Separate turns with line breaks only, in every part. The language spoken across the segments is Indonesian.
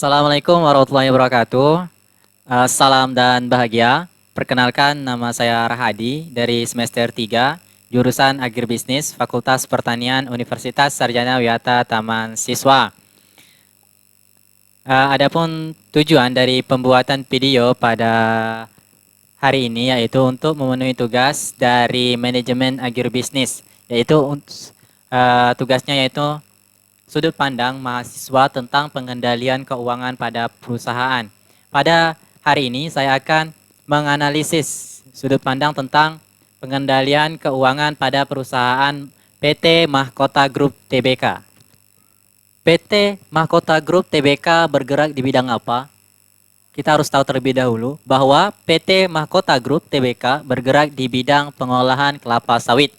Assalamualaikum warahmatullahi wabarakatuh. Salam dan bahagia. Perkenalkan, nama saya Rahadi dari semester 3, jurusan Agribisnis, Fakultas Pertanian, Universitas Sarjana Wiyata Taman Siswa. Adapun tujuan dari pembuatan video pada hari ini yaitu untuk memenuhi tugas dari manajemen agribisnis, yaitu tugasnya yaitu sudut pandang mahasiswa tentang pengendalian keuangan pada perusahaan. Pada hari ini saya akan menganalisis sudut pandang tentang pengendalian keuangan pada perusahaan PT Mahkota Group Tbk. PT Mahkota Group Tbk bergerak di bidang apa? Kita harus tahu terlebih dahulu bahwa PT Mahkota Group Tbk bergerak di bidang pengolahan kelapa sawit.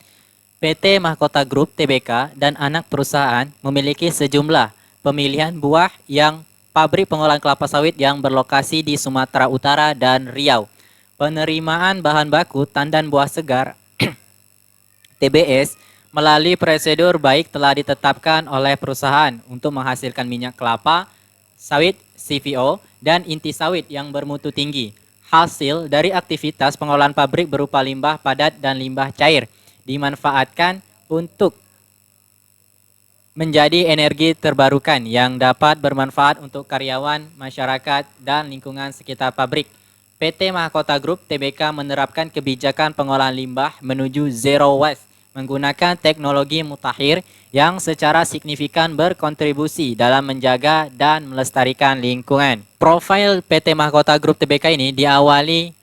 PT Mahkota Group Tbk dan anak perusahaan memiliki sejumlah pemilihan buah yang pabrik pengolahan kelapa sawit yang berlokasi di Sumatera Utara dan Riau. Penerimaan bahan baku tandan buah segar TBS melalui prosedur baik telah ditetapkan oleh perusahaan untuk menghasilkan minyak kelapa sawit CVO dan inti sawit yang bermutu tinggi. Hasil dari aktivitas pengolahan pabrik berupa limbah padat dan limbah cair dimanfaatkan untuk menjadi energi terbarukan yang dapat bermanfaat untuk karyawan, masyarakat, dan lingkungan sekitar pabrik. PT Mahkota Group Tbk menerapkan kebijakan pengolahan limbah menuju zero waste menggunakan teknologi mutakhir yang secara signifikan berkontribusi dalam menjaga dan melestarikan lingkungan. Profil PT Mahkota Group Tbk ini diawali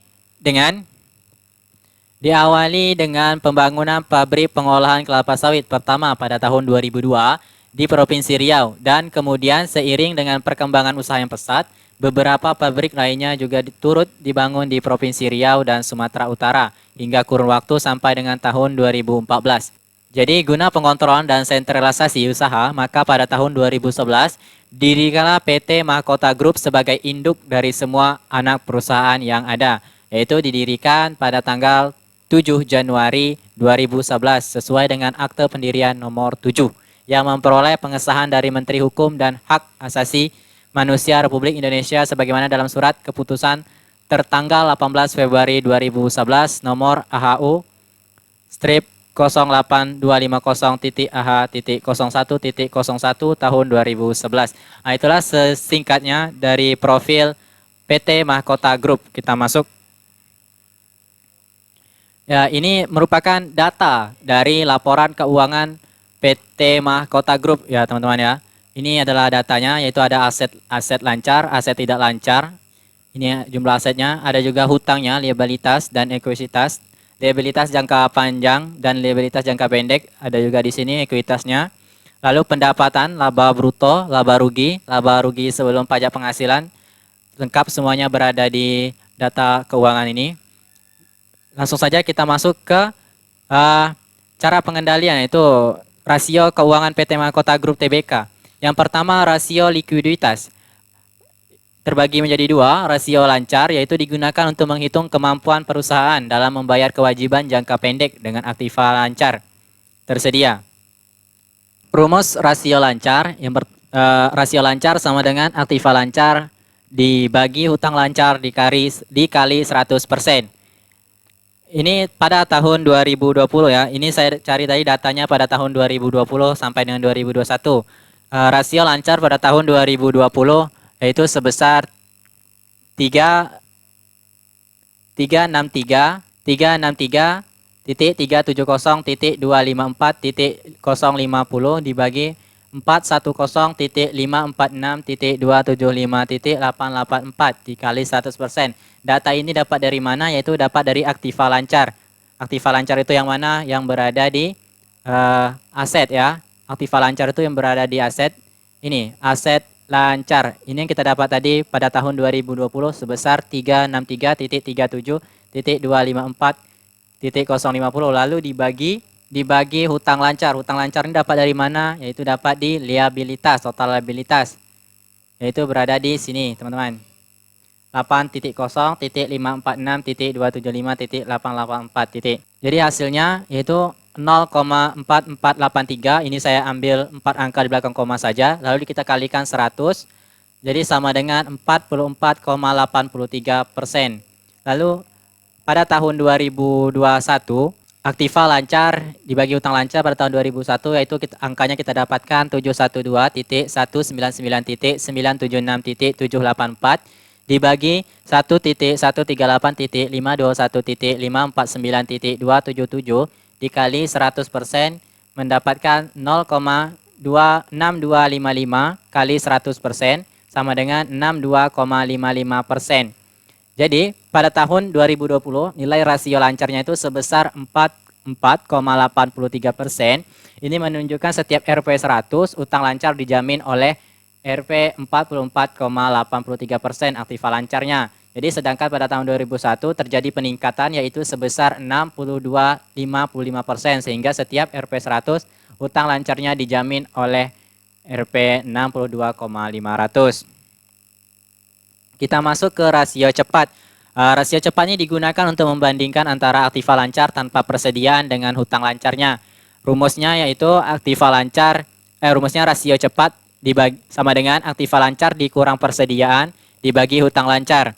dengan pembangunan pabrik pengolahan kelapa sawit pertama pada tahun 2002 di Provinsi Riau, dan kemudian seiring dengan perkembangan usaha yang pesat, beberapa pabrik lainnya juga turut dibangun di Provinsi Riau dan Sumatera Utara hingga kurun waktu sampai dengan tahun 2014. Jadi guna pengontrolan dan sentralisasi usaha, maka pada tahun 2011 didirikanlah PT Mahkota Group sebagai induk dari semua anak perusahaan yang ada, yaitu didirikan pada tanggal 7 Januari 2011 sesuai dengan Akte Pendirian nomor 7 yang memperoleh pengesahan dari Menteri Hukum dan Hak Asasi Manusia Republik Indonesia sebagaimana dalam surat keputusan tertanggal 18 Februari 2011 nomor AHU strip 08250.AH.01.01 tahun 2011. Nah, itulah sesingkatnya dari profil PT Mahkota Group. Kita masuk. Ya, ini merupakan data dari laporan keuangan PT Mahkota Group ya teman-teman ya. Ini adalah datanya, yaitu ada aset lancar, aset tidak lancar. Ini jumlah asetnya, ada juga hutangnya, liabilitas dan ekuitas. Liabilitas jangka panjang dan liabilitas jangka pendek ada juga di sini ekuitasnya. Lalu pendapatan, laba bruto, laba rugi sebelum pajak penghasilan. Lengkap semuanya berada di data keuangan ini. Langsung saja kita masuk ke cara pengendalian, yaitu rasio keuangan PT Mahkota Group Tbk. Yang pertama, rasio likuiditas. Terbagi menjadi dua, rasio lancar yaitu digunakan untuk menghitung kemampuan perusahaan dalam membayar kewajiban jangka pendek dengan aktiva lancar tersedia. Rumus rasio lancar, rasio lancar sama dengan aktiva lancar dibagi hutang lancar dikali 100%. Ini pada tahun 2020 ya. Ini saya cari tadi datanya pada tahun 2020 sampai dengan 2021. Rasio lancar pada tahun 2020 yaitu sebesar 363.354.050 dibagi 410.546.275.884 dikali 100%. Data ini dapat dari mana? Yaitu dapat dari aktiva lancar. Aktiva lancar itu yang mana? Yang berada di aset ya. Aktiva lancar itu yang berada di aset. Ini aset lancar. Ini yang kita dapat tadi pada tahun 2020 sebesar 363.254.050 lalu dibagi hutang lancar. Hutang lancar ini dapat dari mana? Yaitu dapat di liabilitas, total liabilitas. Yaitu berada di sini, teman-teman. 8.0.546.275.884. Jadi hasilnya yaitu 0,4483. Ini saya ambil 4 angka di belakang koma saja. Lalu kita kalikan 100. Jadi sama dengan 44,83%. Lalu pada tahun 2021 aktiva lancar dibagi utang lancar pada tahun 2001 yaitu angkanya kita dapatkan 712.199.976.784 dibagi 1.138.521.549.277 dikali 100% mendapatkan 0,26255 kali 100% sama dengan 62,55%. Jadi, pada tahun 2020 nilai rasio lancarnya itu sebesar 44,83%. Ini menunjukkan setiap Rp 100 utang lancar dijamin oleh Rp 44,83% aktiva lancarnya. Jadi sedangkan pada tahun 2001 terjadi peningkatan yaitu sebesar 62,55% sehingga setiap Rp 100 utang lancarnya dijamin oleh Rp 62,500. Kita masuk ke rasio cepat. Rasio cepat ini digunakan untuk membandingkan antara aktiva lancar tanpa persediaan dengan hutang lancarnya. Rumusnya yaitu rumusnya rasio cepat sama dengan aktiva lancar dikurang persediaan dibagi hutang lancar.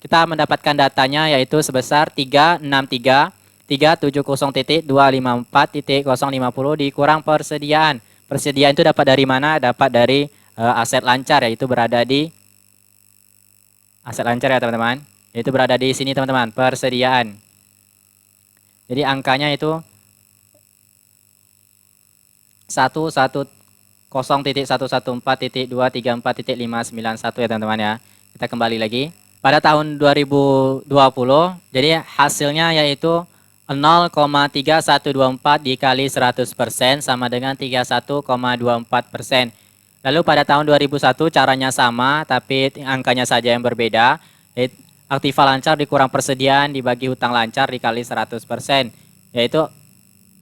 Kita mendapatkan datanya yaitu sebesar 363.370.254.050 dikurang persediaan. Persediaan itu dapat dari mana? Dapat dari aset lancar yaitu berada di aset lancar ya teman-teman, yaitu berada di sini teman-teman, persediaan. Jadi angkanya itu 110.114.234.591 ya teman-teman ya. Kita kembali lagi. Pada tahun 2020, jadi hasilnya yaitu 0,3124 dikali 100% sama dengan 31,24%. Lalu pada tahun 2001 caranya sama tapi angkanya saja yang berbeda. Aktiva lancar dikurang persediaan dibagi hutang lancar dikali 100%. Yaitu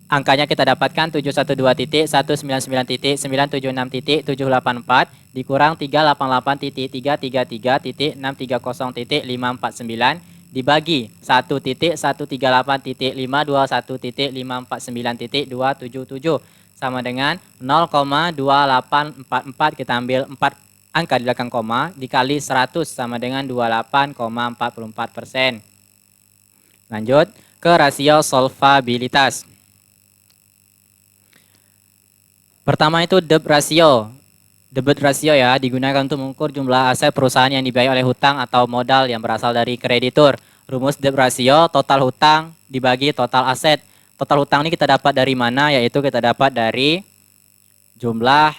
angkanya kita dapatkan 712.199.976.784 dikurang 388.333.630.549 dibagi 1.138.521.549.277 sama dengan 0,2844 kita ambil 4 angka di belakang koma dikali 100 sama dengan 28,44%. Lanjut ke rasio solvabilitas. Pertama itu debt ratio. Debt ratio ya digunakan untuk mengukur jumlah aset perusahaan yang dibiayai oleh hutang atau modal yang berasal dari kreditur. Rumus debt ratio total hutang dibagi total aset. Total hutang ini kita dapat dari mana? Yaitu kita dapat dari jumlah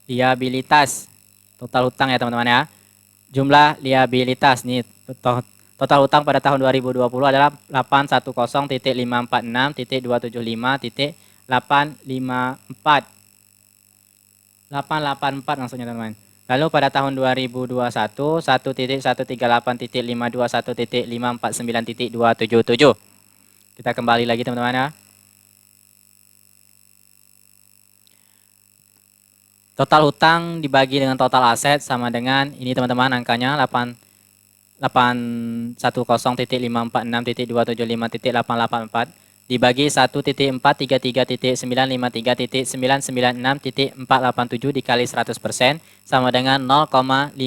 liabilitas. Total hutang ya teman-teman ya. Jumlah liabilitas nih total hutang pada tahun 2020 adalah 810.546.275.854. 884 maksudnya teman-teman. Lalu pada tahun 2021 1.138.521.549.277. Kita kembali lagi teman-teman ya. Total hutang dibagi dengan total aset sama dengan ini teman-teman angkanya 810.546.275.884 dibagi 1.433.953.996.487 dikali 100% sama dengan 0,5652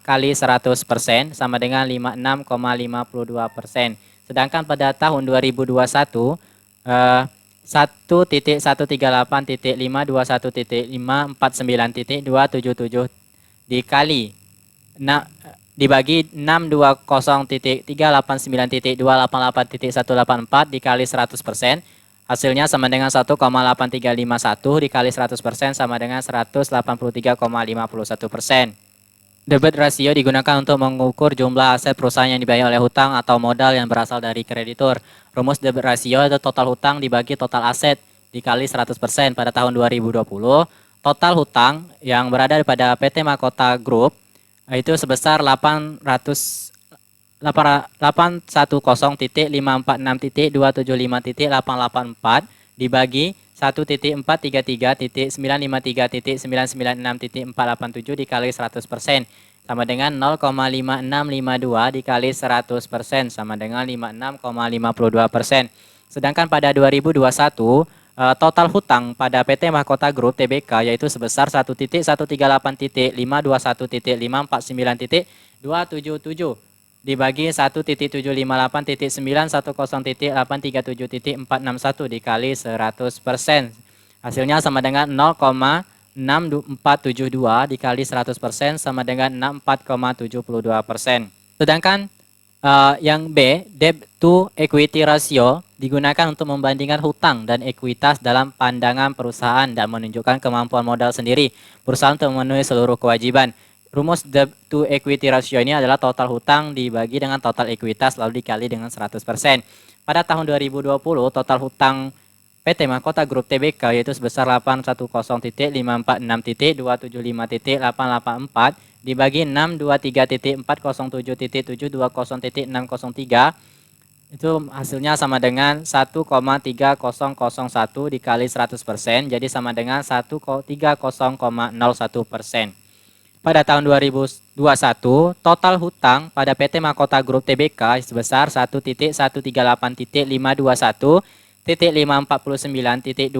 kali 100% sama dengan 56,52%. Sedangkan pada tahun 2021 1.138.521.549.277 dikali dibagi 620.389.288.184 dikali 100% hasilnya sama dengan 1,8351 dikali 100% sama dengan 183,51%. Debt ratio digunakan untuk mengukur jumlah aset perusahaan yang dibiayai oleh hutang atau modal yang berasal dari kreditur. Rumus debt ratio itu total hutang dibagi total aset dikali 100% pada tahun 2020. Total hutang yang berada pada PT Mahkota Group itu sebesar 810.546.275.884 dibagi 1.433.953.996.487 dikali 100% sama dengan 0,5652 dikali 100% sama dengan 56,52%. Sedangkan pada 2021 total hutang pada PT Mahkota Group Tbk yaitu sebesar 1.138.521.549.277 dibagi 1.758.910.837.461 dikali 100%. Hasilnya sama dengan 0,6472 dikali 100% sama dengan 64,72%. Sedangkan yang B, debt to equity ratio digunakan untuk membandingkan hutang dan ekuitas dalam pandangan perusahaan dan menunjukkan kemampuan modal sendiri perusahaan untuk memenuhi seluruh kewajiban. Rumus debt to equity ratio ini adalah total hutang dibagi dengan total ekuitas lalu dikali dengan 100%. Pada tahun 2020 total hutang PT Mahkota Group Tbk yaitu sebesar 810.546.275.884 dibagi 623.407.720.603 itu hasilnya sama dengan 1,3001 dikali 100%, jadi sama dengan 1,30,01%. Pada tahun 2021 total hutang pada PT Mahkota Group Tbk sebesar 1.138.521.549.277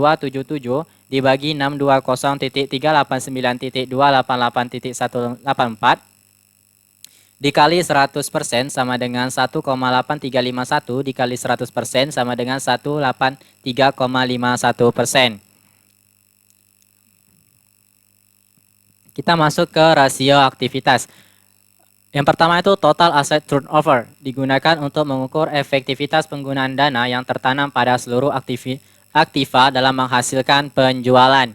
dibagi 620.389.288.184 dikali 100% sama dengan 1,8351 dikali 100% sama dengan 183,51%. Kita masuk ke rasio aktivitas. Yang pertama itu total asset turnover digunakan untuk mengukur efektivitas penggunaan dana yang tertanam pada seluruh aktiva dalam menghasilkan penjualan.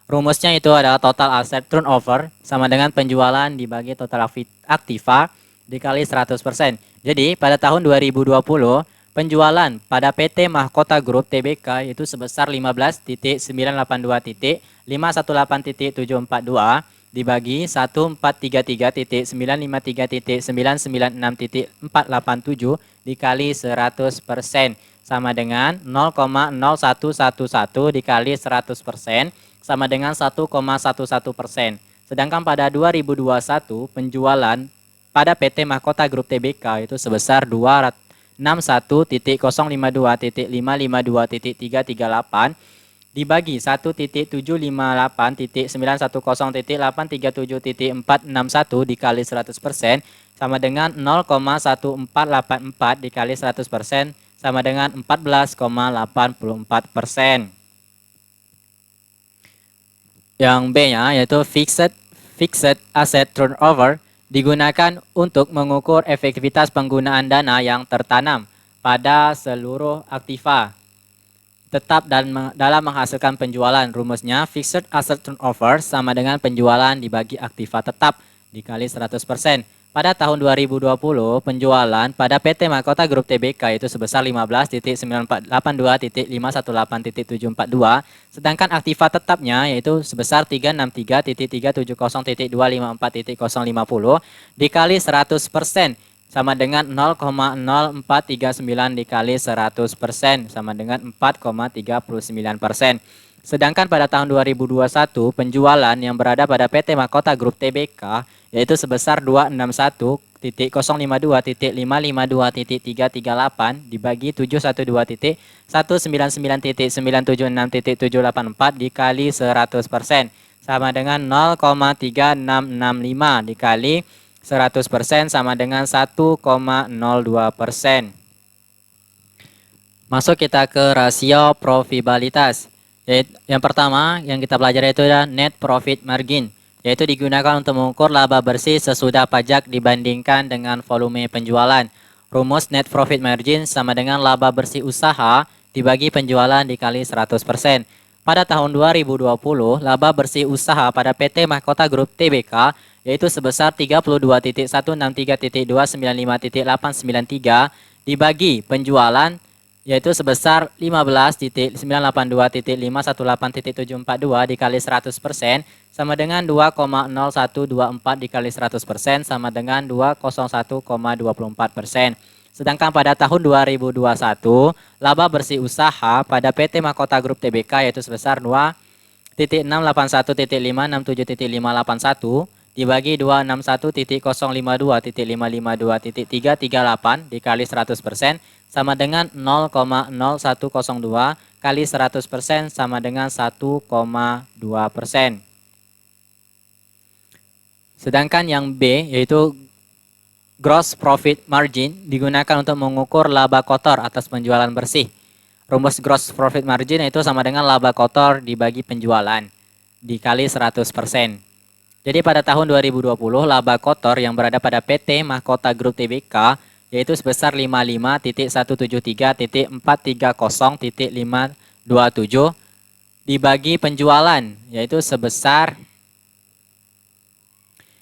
Rumusnya itu adalah total asset turnover sama dengan penjualan dibagi total aktiva dikali 100%. Jadi pada tahun 2020 penjualan pada PT Mahkota Group Tbk itu sebesar 15.982.518.742 dibagi 1453.953.996.487 dikali 100% sama dengan 0,0111 dikali 100% sama dengan 1,11%. Sedangkan pada 2021 penjualan pada PT Mahkota Group Tbk itu sebesar 261.052.552.338 dibagi 1.758.910.837.461 dikali 100% sama dengan 0,1484 dikali 100% sama dengan 14,84%. Yang B-nya yaitu fixed asset turnover digunakan untuk mengukur efektivitas penggunaan dana yang tertanam pada seluruh aktiva tetap dalam menghasilkan penjualan. Rumusnya fixed asset turnover sama dengan penjualan dibagi aktiva tetap dikali 100%. Pada tahun 2020 penjualan pada PT Mahkota Group Tbk itu sebesar 15.982.518.742 sedangkan aktiva tetapnya yaitu sebesar 363.370.254.050 dikali 100% sama dengan 0,0439 dikali 100% sama dengan 4,39%. Sedangkan pada tahun 2021 penjualan yang berada pada PT Mahkota Group Tbk yaitu sebesar 261.052.552.338 dibagi 712.199.976.784 dikali 100% sama dengan 0,3665 dikali 100% sama dengan 1,02%. Masuk kita ke rasio profitabilitas. Yang pertama yang kita pelajari itu adalah net profit margin, yaitu digunakan untuk mengukur laba bersih sesudah pajak dibandingkan dengan volume penjualan. Rumus net profit margin sama dengan laba bersih usaha dibagi penjualan dikali 100%. Pada tahun 2020, laba bersih usaha pada PT Mahkota Group Tbk yaitu sebesar 32.163.295.893 dibagi penjualan yaitu sebesar 15.982.518.742 dikali 100% sama dengan 2,0124 dikali 100% sama dengan 201,24%. Sedangkan pada tahun 2021, laba bersih usaha pada PT Mahkota Group Tbk yaitu sebesar 2.681.567.581 dibagi 261.052.552.338 dikali 100% sama dengan 0,0102 kali 100% sama dengan 1,2%. Sedangkan yang B yaitu gross profit margin digunakan untuk mengukur laba kotor atas penjualan bersih. Rumus gross profit margin itu sama dengan laba kotor dibagi penjualan dikali 100%. Jadi pada tahun 2020 laba kotor yang berada pada PT Mahkota Group Tbk yaitu sebesar 55.173.430.527 dibagi penjualan yaitu sebesar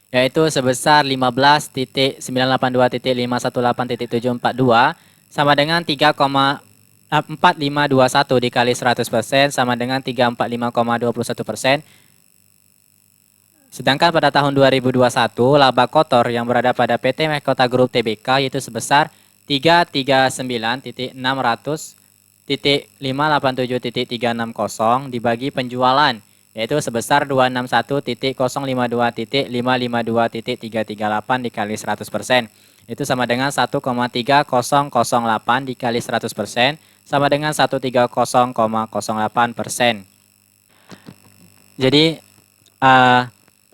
15.982.518.742 sama dengan 3,4521 dikali 100% sama dengan 345,21%. Sedangkan pada tahun 2021 laba kotor yang berada pada PT Mahkota Group Tbk yaitu sebesar 339.600.587.360 dibagi penjualan yaitu sebesar 261.052.552.338 dikali 100%. Itu sama dengan 1,3008 dikali 100% sama dengan 130,08%. Jadi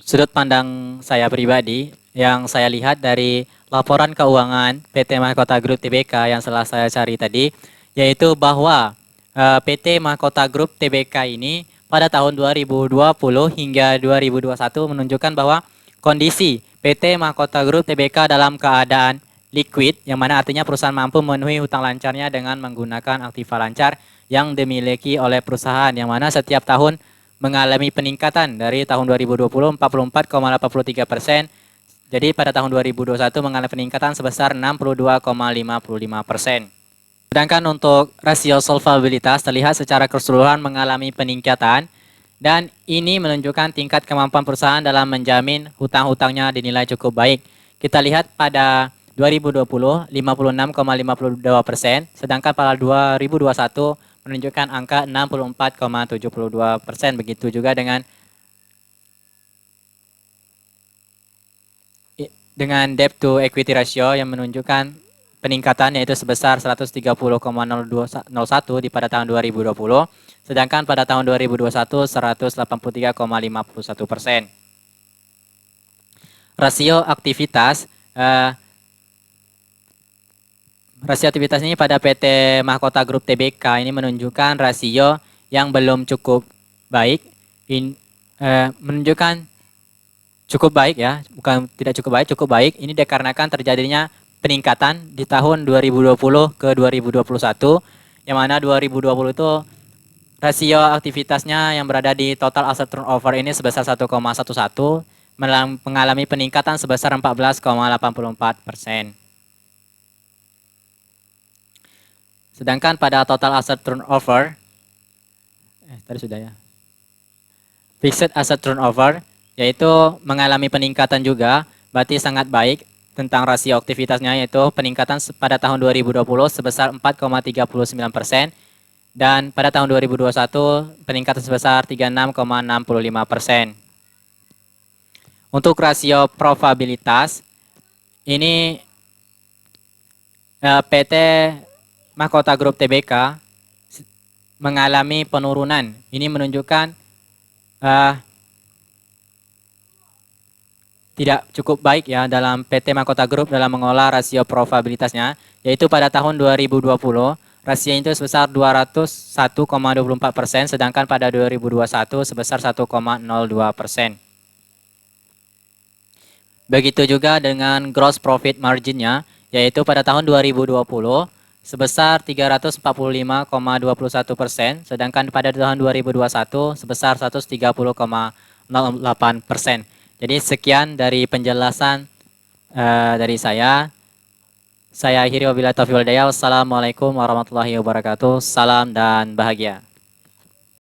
sudut pandang saya pribadi yang saya lihat dari laporan keuangan PT Mahkota Group Tbk yang telah saya cari tadi, yaitu bahwa PT Mahkota Group Tbk ini pada tahun 2020 hingga 2021 menunjukkan bahwa kondisi PT Mahkota Group Tbk dalam keadaan liquid, yang mana artinya perusahaan mampu memenuhi hutang lancarnya dengan menggunakan aktiva lancar yang dimiliki oleh perusahaan, yang mana setiap tahun mengalami peningkatan dari tahun 2020 44,83%. Jadi pada tahun 2021 mengalami peningkatan sebesar 62,55%. Sedangkan untuk rasio solvabilitas terlihat secara keseluruhan mengalami peningkatan dan ini menunjukkan tingkat kemampuan perusahaan dalam menjamin hutang-hutangnya dinilai cukup baik. Kita lihat pada 2020 56,52%, sedangkan pada 2021 menunjukkan angka 64,72%. Begitu juga dengan debt to equity ratio yang menunjukkan peningkatan yaitu sebesar 130,01 di pada tahun 2020, sedangkan pada tahun 2021 183,51%. Rasio aktivitas ini pada PT Mahkota Group Tbk ini menunjukkan rasio yang belum cukup baik, menunjukkan cukup baik ya, bukan tidak cukup baik, cukup baik. Ini dikarenakan terjadinya peningkatan di tahun 2020 ke 2021, yang mana 2020 itu rasio aktivitasnya yang berada di total asset turnover ini sebesar 1,11, mengalami peningkatan sebesar 14,84%. Sedangkan pada total asset turnover, tadi sudah ya, fixed asset turnover, yaitu mengalami peningkatan juga, berarti sangat baik tentang rasio aktivitasnya, yaitu peningkatan pada tahun 2020 sebesar 4,39%, dan pada tahun 2021 peningkatan sebesar 36,65%. Untuk rasio probabilitas, ini PT Mahkota Group Tbk mengalami penurunan. Ini menunjukkan tidak cukup baik ya dalam PT Mahkota Group dalam mengolah rasio probabilitasnya, yaitu pada tahun 2020 rasio itu sebesar 201,24%, sedangkan pada 2021 sebesar 1,02%. Begitu juga dengan gross profit marginnya, yaitu pada tahun 2020 sebesar 345,21%, sedangkan pada tahun 2021 sebesar 130,08%. Jadi sekian dari penjelasan dari saya. Saya akhiri wabillahi taufiq wal hidayah. Wassalamualaikum warahmatullahi wabarakatuh. Salam dan bahagia.